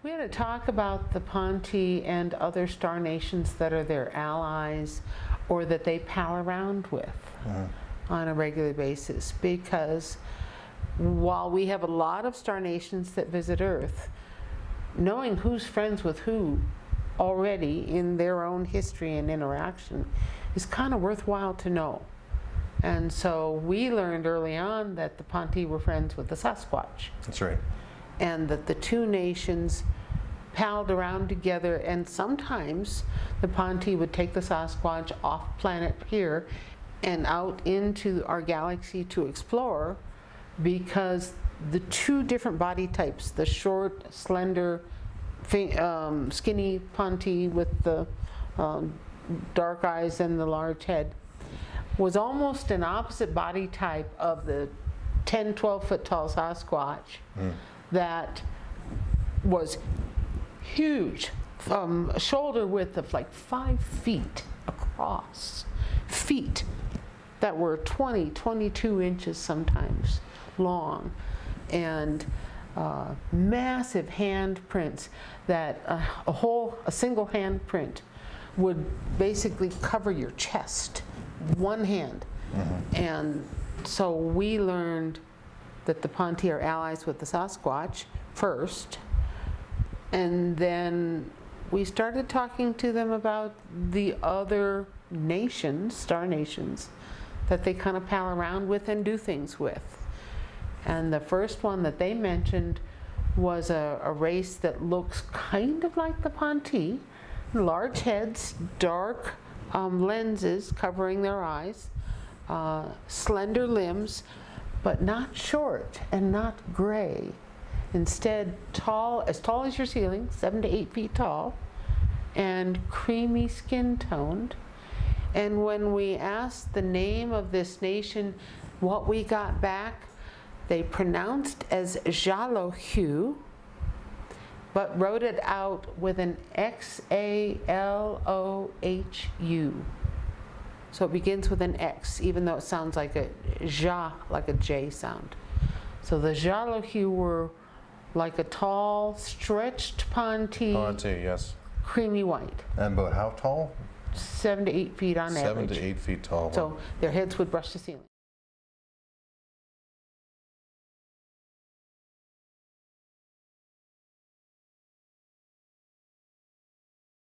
We had to talk about the Ponte and other star nations that are their allies or that they pal around with on a regular basis, because while we have a lot of star nations that visit Earth, knowing who's friends with who already in their own history and interaction is kind of worthwhile to know. And so we learned early on that the Ponte were friends with the Sasquatch. That's right. And that the two nations palled around together, and sometimes the Ponte would take the Sasquatch off planet here and out into our galaxy to explore, because the two different body types, the short, slender, skinny Ponte with the dark eyes and the large head, was almost an opposite body type of the 10, 12 foot tall Sasquatch that was huge, a shoulder width of like 5 feet across, feet that were 20, 22 inches sometimes long, and massive handprints that a single handprint would basically cover your chest, one hand. And so we learned that the Ponte are allies with the Sasquatch first, and then we started talking to them about the other nations, star nations, that they kind of pal around with and do things with. And the first one that they mentioned was a race that looks kind of like the Ponte, large heads, dark lenses covering their eyes, slender limbs, but not short and not gray. Instead, as tall as your ceiling, 7 to 8 feet tall, and creamy skin toned. And when we asked the name of this nation, what we got back, they pronounced as Xalohu, but wrote it out with an Xalohu. So it begins with an X, even though it sounds like a ja, like a J sound. So the Xalohu were like a tall, stretched Ponte, yes. creamy white. And about how tall? 7 to 8 feet on average. 7 to 8 feet tall. So their heads would brush the ceiling.